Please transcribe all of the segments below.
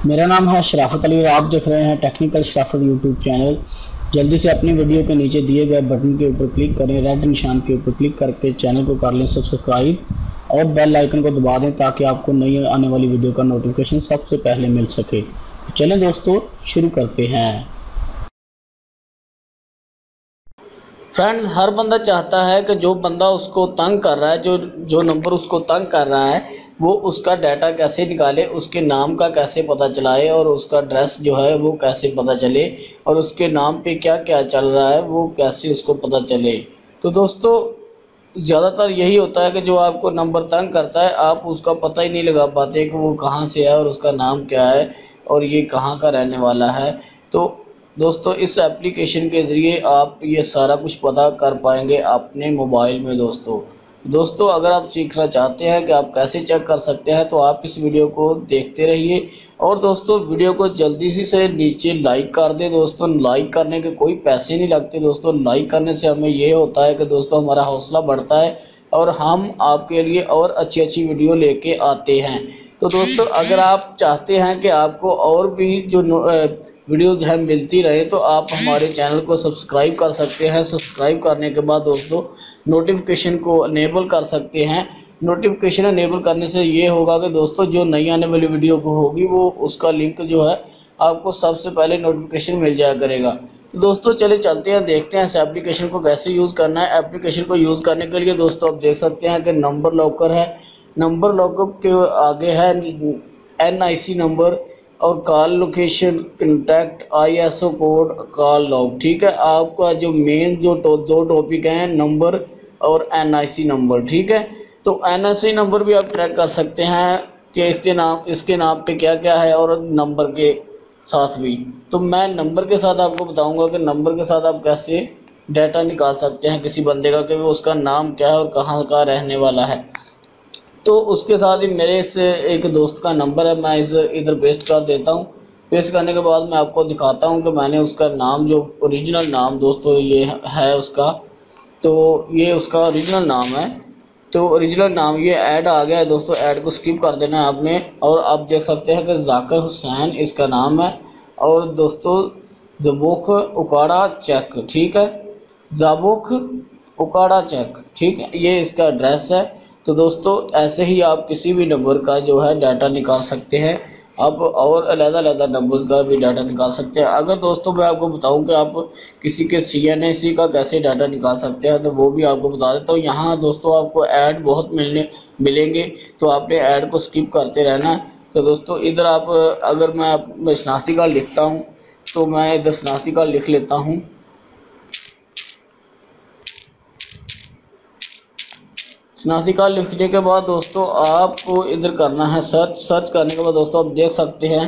मेरा नाम है शराफत अली और आप देख रहे हैं टेक्निकल शराफत यूट्यूब चैनल। जल्दी से अपनी वीडियो के नीचे दिए गए बटन के ऊपर क्लिक करें, रेड निशान के ऊपर क्लिक करके चैनल को कर लें सब्सक्राइब और बेल आइकन को दबा दें ताकि आपको नई आने वाली वीडियो का नोटिफिकेशन सबसे पहले मिल सके। तो चलें दोस्तों, शुरू करते हैं। फ्रेंड्स, हर बंदा चाहता है कि जो बंदा उसको तंग कर रहा है, जो नंबर उसको तंग कर रहा है, वो उसका डाटा कैसे निकाले, उसके नाम का कैसे पता चलाए और उसका एड्रेस जो है वो कैसे पता चले और उसके नाम पे क्या क्या चल रहा है वो कैसे उसको पता चले। तो दोस्तों, ज़्यादातर यही होता है कि जो आपको नंबर तंग करता है आप उसका पता ही नहीं लगा पाते कि वो कहाँ से है और उसका नाम क्या है और ये कहाँ का रहने वाला है। तो दोस्तों, इस एप्लीकेशन के ज़रिए आप ये सारा कुछ पता कर पाएंगे अपने मोबाइल में। दोस्तों अगर आप सीखना चाहते हैं कि आप कैसे चेक कर सकते हैं तो आप इस वीडियो को देखते रहिए और दोस्तों वीडियो को जल्दी से नीचे लाइक कर दें। दोस्तों, लाइक करने के कोई पैसे नहीं लगते। दोस्तों, लाइक करने से हमें ये होता है कि दोस्तों हमारा हौसला बढ़ता है और हम आपके लिए और अच्छी वीडियो लेके आते हैं। तो दोस्तों, अगर आप चाहते हैं कि आपको और भी जो वीडियोज़ हैं मिलती रहे तो आप हमारे चैनल को सब्सक्राइब कर सकते हैं। सब्सक्राइब करने के बाद दोस्तों नोटिफिकेशन को अनेबल कर सकते हैं। नोटिफिकेशन अनेबल करने से ये होगा कि दोस्तों जो नई आने वाली वीडियो को होगी वो उसका लिंक जो है आपको सबसे पहले नोटिफिकेशन मिल जाया करेगा। तो दोस्तों चले चलते हैं, देखते हैं इस एप्लीकेशन को कैसे यूज़ करना है। एप्लीकेशन को यूज़ करने के लिए दोस्तों आप देख सकते हैं कि नंबर लॉकर है। नंबर लॉकर के आगे है NIC नंबर और call location, contact, ISO code, call log. ठीक है, आपका जो मेन जो दो टॉपिक हैं, नंबर और NIC नंबर। ठीक है, तो NIC नंबर भी आप ट्रैक कर सकते हैं कि इसके नाम पे क्या क्या है और नंबर के साथ भी। तो मैं नंबर के साथ आपको बताऊंगा कि नंबर के साथ आप कैसे डाटा निकाल सकते हैं किसी बंदे का कि वो उसका नाम क्या है और कहाँ का रहने वाला है। तो उसके साथ ही मेरे से एक दोस्त का नंबर है, मैं इधर पेस्ट कर देता हूँ। पेस्ट करने के बाद मैं आपको दिखाता हूँ कि मैंने उसका नाम, जो ओरिजिनल नाम दोस्तों ये है उसका, तो ये उसका ओरिजिनल नाम है। तो ओरिजिनल नाम ये ऐड आ गया है दोस्तों, ऐड को स्किप कर देना है आपने। और आप देख सकते हैं कि जाकिर हुसैन इसका नाम है और दोस्तों ज़बूख उकाड़ा चेक। ठीक है, ज़बूख उकाड़ा चेक। ठीक है, ये इसका एड्रेस है। तो दोस्तों ऐसे ही आप किसी भी नंबर का जो है डाटा निकाल सकते हैं। आप और अलग-अलग नंबर का भी डाटा निकाल सकते हैं। अगर दोस्तों मैं आपको बताऊं कि आप किसी के CNAC का कैसे डाटा निकाल सकते हैं तो वो भी आपको बता देता हूँ। यहाँ दोस्तों आपको ऐड बहुत मिलेंगे, तो आपने ऐड को स्किप करते रहना है। तो दोस्तों इधर आप, अगर मैं शनाख्ती कार्ड लिखता हूँ तो मैं इधर शनाख्ती कार्ड लिख लेता हूँ। शनाख्ती कार्ड लिखने के बाद दोस्तों आपको इधर करना है सर्च करने के बाद दोस्तों आप देख सकते हैं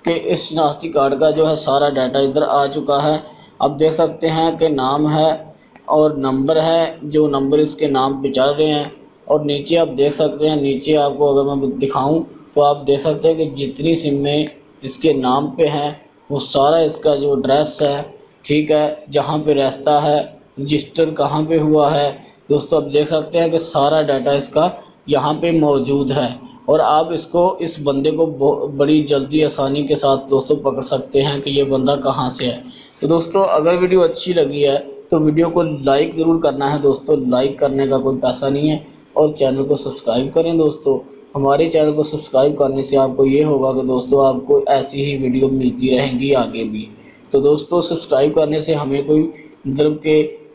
कि इस शनाख्ती कार्ड का जो है सारा डाटा इधर आ चुका है। आप देख सकते हैं कि नाम है और नंबर है, जो नंबर इसके नाम पे चल रहे हैं। और नीचे आप देख सकते हैं, नीचे आपको अगर मैं दिखाऊं तो आप देख सकते हैं कि जितनी सिमें इसके नाम पे हैं वो सारा इसका जो एड्रेस है, ठीक है, जहाँ पे रहता है, रजिस्टर कहाँ पे हुआ है, दोस्तों आप देख सकते हैं कि सारा डाटा इसका यहाँ पे मौजूद है। और आप इस बंदे को बड़ी जल्दी आसानी के साथ दोस्तों पकड़ सकते हैं कि ये बंदा कहाँ से है। तो दोस्तों अगर वीडियो अच्छी लगी है तो वीडियो को लाइक ज़रूर करना है दोस्तों, लाइक करने का कोई पैसा नहीं है। और चैनल को सब्सक्राइब करें दोस्तों। हमारे चैनल को सब्सक्राइब करने से आपको ये होगा कि दोस्तों आपको ऐसी ही वीडियो मिलती रहेंगी आगे भी। तो दोस्तों सब्सक्राइब करने से हमें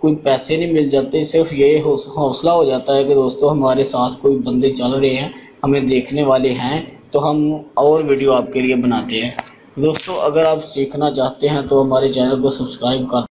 कोई पैसे नहीं मिल जाते, सिर्फ ये हौसला हो जाता है कि दोस्तों हमारे साथ कोई बंदे चल रहे हैं, हमें देखने वाले हैं, तो हम और वीडियो आपके लिए बनाते हैं। दोस्तों अगर आप सीखना चाहते हैं तो हमारे चैनल को सब्सक्राइब कर